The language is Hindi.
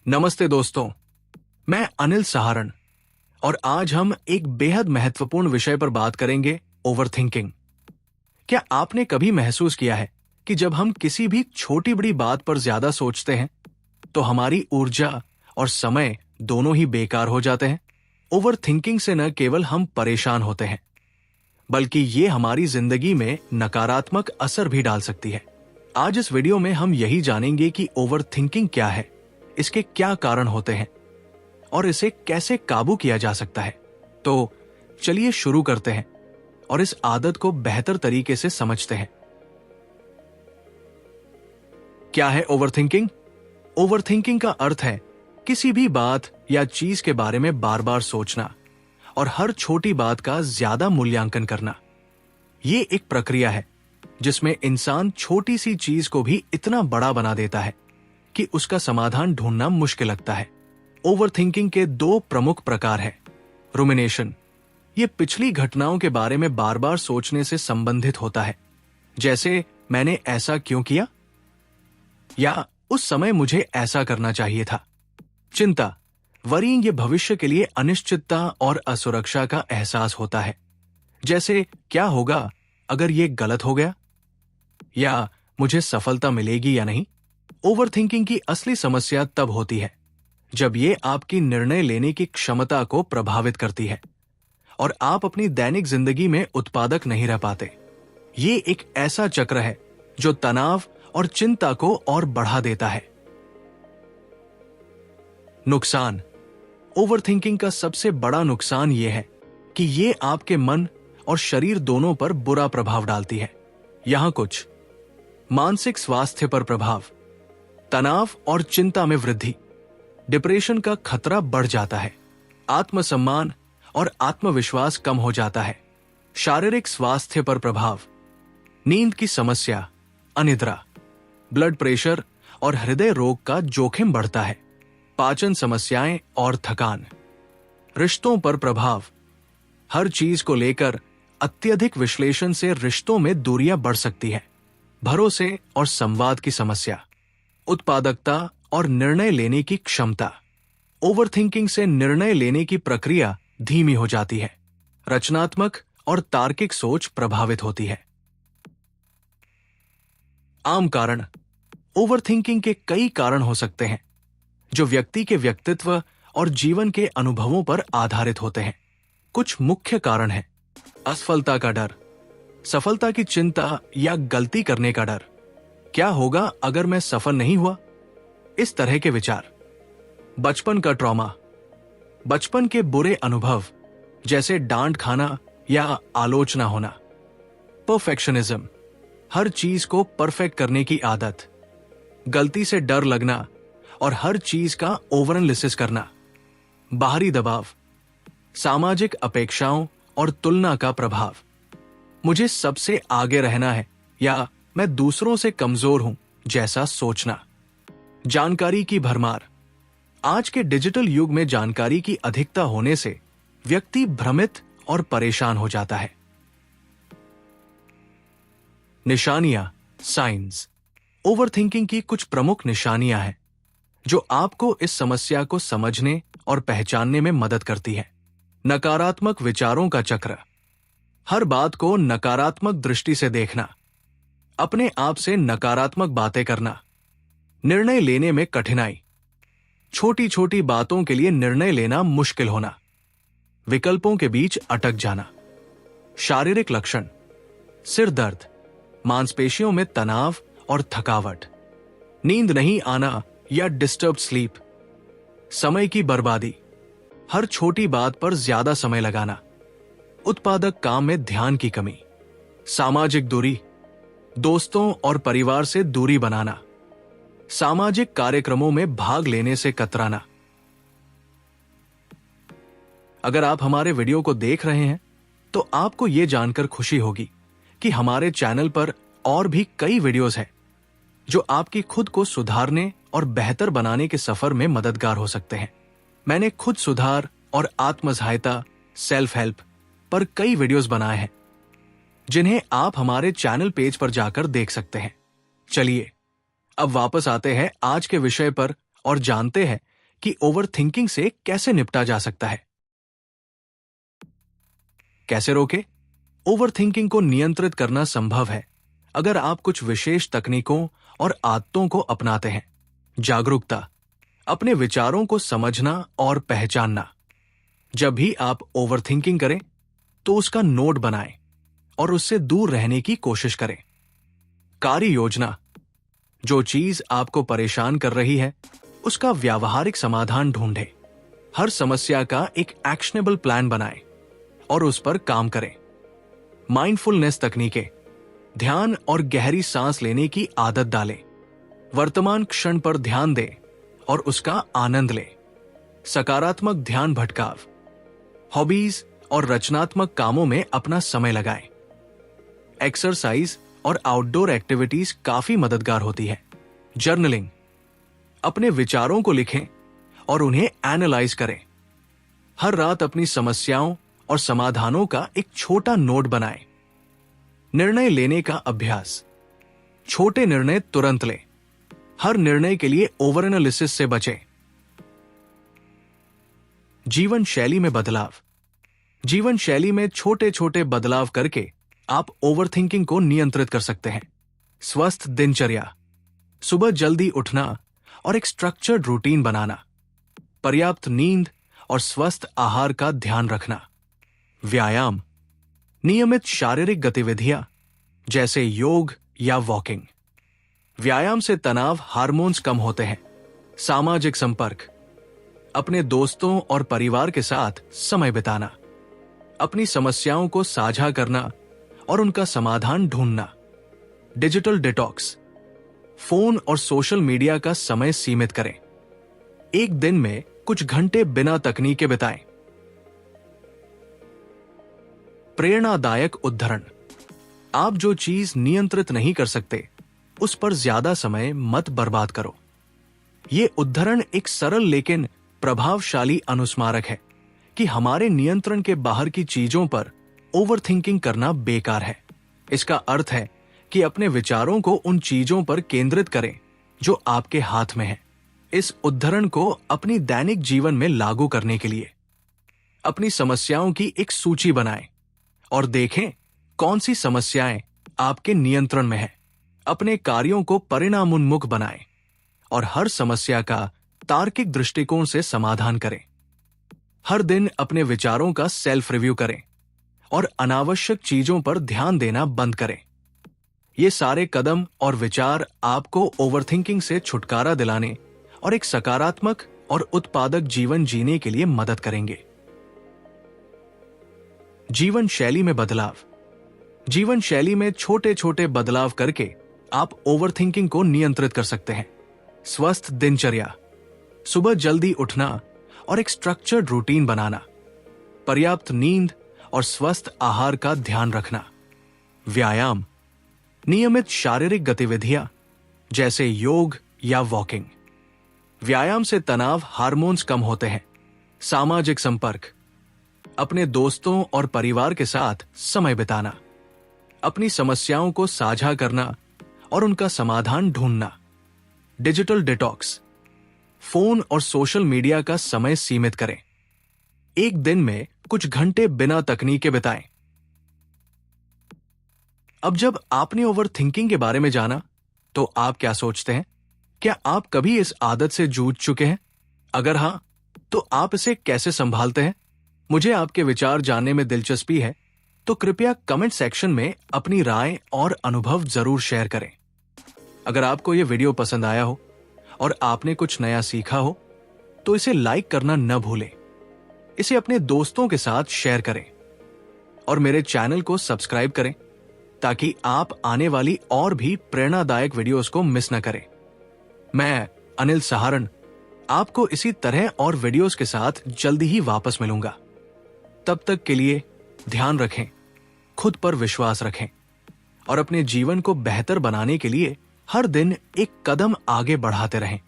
नमस्ते दोस्तों, मैं अनिल सहारण और आज हम एक बेहद महत्वपूर्ण विषय पर बात करेंगे, ओवरथिंकिंग। क्या आपने कभी महसूस किया है कि जब हम किसी भी छोटी बड़ी बात पर ज्यादा सोचते हैं तो हमारी ऊर्जा और समय दोनों ही बेकार हो जाते हैं? ओवरथिंकिंग से न केवल हम परेशान होते हैं बल्कि ये हमारी जिंदगी में नकारात्मक असर भी डाल सकती है। आज इस वीडियो में हम यही जानेंगे कि ओवरथिंकिंग क्या है, इसके क्या कारण होते हैं और इसे कैसे काबू किया जा सकता है। तो चलिए शुरू करते हैं और इस आदत को बेहतर तरीके से समझते हैं। क्या है ओवरथिंकिंग? ओवरथिंकिंग का अर्थ है किसी भी बात या चीज के बारे में बार बार सोचना और हर छोटी बात का ज्यादा मूल्यांकन करना। ये एक प्रक्रिया है जिसमें इंसान छोटी सी चीज को भी इतना बड़ा बना देता है कि उसका समाधान ढूंढना मुश्किल लगता है। ओवरथिंकिंग के दो प्रमुख प्रकार हैं। रुमिनेशन, ये पिछली घटनाओं के बारे में बार बार सोचने से संबंधित होता है, जैसे मैंने ऐसा क्यों किया या उस समय मुझे ऐसा करना चाहिए था। चिंता, वरीइंग, ये भविष्य के लिए अनिश्चितता और असुरक्षा का एहसास होता है, जैसे क्या होगा अगर ये गलत हो गया या मुझे सफलता मिलेगी या नहीं। ओवरथिंकिंग की असली समस्या तब होती है जब ये आपकी निर्णय लेने की क्षमता को प्रभावित करती है और आप अपनी दैनिक जिंदगी में उत्पादक नहीं रह पाते। ये एक ऐसा चक्र है जो तनाव और चिंता को और बढ़ा देता है। नुकसान, ओवरथिंकिंग का सबसे बड़ा नुकसान यह है कि ये आपके मन और शरीर दोनों पर बुरा प्रभाव डालती है। यहां कुछ मानसिक स्वास्थ्य पर प्रभाव, तनाव और चिंता में वृद्धि, डिप्रेशन का खतरा बढ़ जाता है, आत्मसम्मान और आत्मविश्वास कम हो जाता है। शारीरिक स्वास्थ्य पर प्रभाव, नींद की समस्या, अनिद्रा, ब्लड प्रेशर और हृदय रोग का जोखिम बढ़ता है, पाचन समस्याएं और थकान। रिश्तों पर प्रभाव, हर चीज को लेकर अत्यधिक विश्लेषण से रिश्तों में दूरियां बढ़ सकती है। भरोसे और संवाद की समस्या, उत्पादकता और निर्णय लेने की क्षमता, ओवरथिंकिंग से निर्णय लेने की प्रक्रिया धीमी हो जाती है, रचनात्मक और तार्किक सोच प्रभावित होती है। आम कारण, ओवरथिंकिंग के कई कारण हो सकते हैं जो व्यक्ति के व्यक्तित्व और जीवन के अनुभवों पर आधारित होते हैं। कुछ मुख्य कारण हैं: असफलता का डर, सफलता की चिंता या गलती करने का डर, क्या होगा अगर मैं सफल नहीं हुआ, इस तरह के विचार। बचपन का ट्रॉमा, बचपन के बुरे अनुभव जैसे डांट खाना या आलोचना होना। परफेक्शनिज्म, हर चीज को परफेक्ट करने की आदत, गलती से डर लगना और हर चीज का ओवर एनालिसिस करना। बाहरी दबाव, सामाजिक अपेक्षाओं और तुलना का प्रभाव, मुझे सबसे आगे रहना है या मैं दूसरों से कमजोर हूं जैसा सोचना। जानकारी की भरमार, आज के डिजिटल युग में जानकारी की अधिकता होने से व्यक्ति भ्रमित और परेशान हो जाता है। निशानियां, साइंस, ओवरथिंकिंग की कुछ प्रमुख निशानियां हैं जो आपको इस समस्या को समझने और पहचानने में मदद करती है। नकारात्मक विचारों का चक्र, हर बात को नकारात्मक दृष्टि से देखना, अपने आप से नकारात्मक बातें करना, निर्णय लेने में कठिनाई, छोटी छोटी बातों के लिए निर्णय लेना मुश्किल होना, विकल्पों के बीच अटक जाना। शारीरिक लक्षण, सिर दर्द, मांसपेशियों में तनाव और थकावट, नींद नहीं आना या डिस्टर्ब स्लीप, समय की बर्बादी, हर छोटी बात पर ज्यादा समय लगाना, उत्पादक काम में ध्यान की कमी, सामाजिक दूरी, दोस्तों और परिवार से दूरी बनाना, सामाजिक कार्यक्रमों में भाग लेने से कतराना। अगर आप हमारे वीडियो को देख रहे हैं तो आपको यह जानकर खुशी होगी कि हमारे चैनल पर और भी कई वीडियोस हैं जो आपकी खुद को सुधारने और बेहतर बनाने के सफर में मददगार हो सकते हैं। मैंने खुद सुधार और आत्म सहायता, सेल्फ हेल्प पर कई वीडियोस बनाए हैं जिन्हें आप हमारे चैनल पेज पर जाकर देख सकते हैं। चलिए अब वापस आते हैं आज के विषय पर और जानते हैं कि ओवरथिंकिंग से कैसे निपटा जा सकता है। कैसे रोके? ओवरथिंकिंग को नियंत्रित करना संभव है अगर आप कुछ विशेष तकनीकों और आदतों को अपनाते हैं। जागरूकता, अपने विचारों को समझना और पहचानना। जब भी आप ओवरथिंकिंग करें तो उसका नोट बनाएं और उससे दूर रहने की कोशिश करें। कार्य योजना, जो चीज आपको परेशान कर रही है उसका व्यावहारिक समाधान ढूंढें। हर समस्या का एक एक्शनेबल प्लान बनाएं और उस पर काम करें। माइंडफुलनेस तकनीकें, ध्यान और गहरी सांस लेने की आदत डालें। वर्तमान क्षण पर ध्यान दें और उसका आनंद लें। सकारात्मक ध्यान भटकाव, हॉबीज और रचनात्मक कामों में अपना समय लगाएं। एक्सरसाइज और आउटडोर एक्टिविटीज काफी मददगार होती है। जर्नलिंग, अपने विचारों को लिखें और उन्हें एनालाइज करें। हर रात अपनी समस्याओं और समाधानों का एक छोटा नोट बनाएं। निर्णय लेने का अभ्यास, छोटे निर्णय तुरंत लें। हर निर्णय के लिए ओवर एनालिसिस से बचें। जीवन शैली में बदलाव, जीवन शैली में छोटे छोटे बदलाव करके आप ओवरथिंकिंग को नियंत्रित कर सकते हैं। स्वस्थ दिनचर्या, सुबह जल्दी उठना और एक स्ट्रक्चर्ड रूटीन बनाना। पर्याप्त नींद और स्वस्थ आहार का ध्यान रखना। व्यायाम, नियमित शारीरिक गतिविधियां जैसे योग या वॉकिंग। व्यायाम से तनाव हार्मोन्स कम होते हैं। सामाजिक संपर्क, अपने दोस्तों और परिवार के साथ समय बिताना। अपनी समस्याओं को साझा करना और उनका समाधान ढूंढना। डिजिटल डिटॉक्स, फोन और सोशल मीडिया का समय सीमित करें। एक दिन में कुछ घंटे बिना तकनीके बिताएं। प्रेरणादायक उद्धरण, आप जो चीज नियंत्रित नहीं कर सकते उस पर ज्यादा समय मत बर्बाद करो। यह उद्धरण एक सरल लेकिन प्रभावशाली अनुस्मारक है कि हमारे नियंत्रण के बाहर की चीजों पर ओवरथिंकिंग करना बेकार है। इसका अर्थ है कि अपने विचारों को उन चीजों पर केंद्रित करें जो आपके हाथ में है। इस उद्धरण को अपनी दैनिक जीवन में लागू करने के लिए अपनी समस्याओं की एक सूची बनाएं और देखें कौन सी समस्याएं आपके नियंत्रण में है। अपने कार्यों को परिणामोन्मुख बनाएं और हर समस्या का तार्किक दृष्टिकोण से समाधान करें। हर दिन अपने विचारों का सेल्फ रिव्यू करें और अनावश्यक चीजों पर ध्यान देना बंद करें। ये सारे कदम और विचार आपको ओवरथिंकिंग से छुटकारा दिलाने और एक सकारात्मक और उत्पादक जीवन जीने के लिए मदद करेंगे। जीवन शैली में बदलाव, जीवन शैली में छोटे छोटे बदलाव करके आप ओवरथिंकिंग को नियंत्रित कर सकते हैं। स्वस्थ दिनचर्या, सुबह जल्दी उठना और एक स्ट्रक्चर्ड रूटीन बनाना। पर्याप्त नींद और स्वस्थ आहार का ध्यान रखना। व्यायाम, नियमित शारीरिक गतिविधियां जैसे योग या वॉकिंग। व्यायाम से तनाव हार्मोन्स कम होते हैं। सामाजिक संपर्क, अपने दोस्तों और परिवार के साथ समय बिताना। अपनी समस्याओं को साझा करना और उनका समाधान ढूंढना। डिजिटल डिटॉक्स, फोन और सोशल मीडिया का समय सीमित करें। एक दिन में कुछ घंटे बिना तकनीके बिताएं। अब जब आपने ओवरथिंकिंग के बारे में जाना तो आप क्या सोचते हैं? क्या आप कभी इस आदत से जूझ चुके हैं? अगर हां, तो आप इसे कैसे संभालते हैं? मुझे आपके विचार जानने में दिलचस्पी है, तो कृपया कमेंट सेक्शन में अपनी राय और अनुभव जरूर शेयर करें। अगर आपको यह वीडियो पसंद आया हो और आपने कुछ नया सीखा हो तो इसे लाइक करना न भूलें। इसे अपने दोस्तों के साथ शेयर करें और मेरे चैनल को सब्सक्राइब करें ताकि आप आने वाली और भी प्रेरणादायक वीडियोस को मिस न करें। मैं अनिल सहारण आपको इसी तरह और वीडियोस के साथ जल्दी ही वापस मिलूंगा। तब तक के लिए ध्यान रखें, खुद पर विश्वास रखें और अपने जीवन को बेहतर बनाने के लिए हर दिन एक कदम आगे बढ़ाते रहें।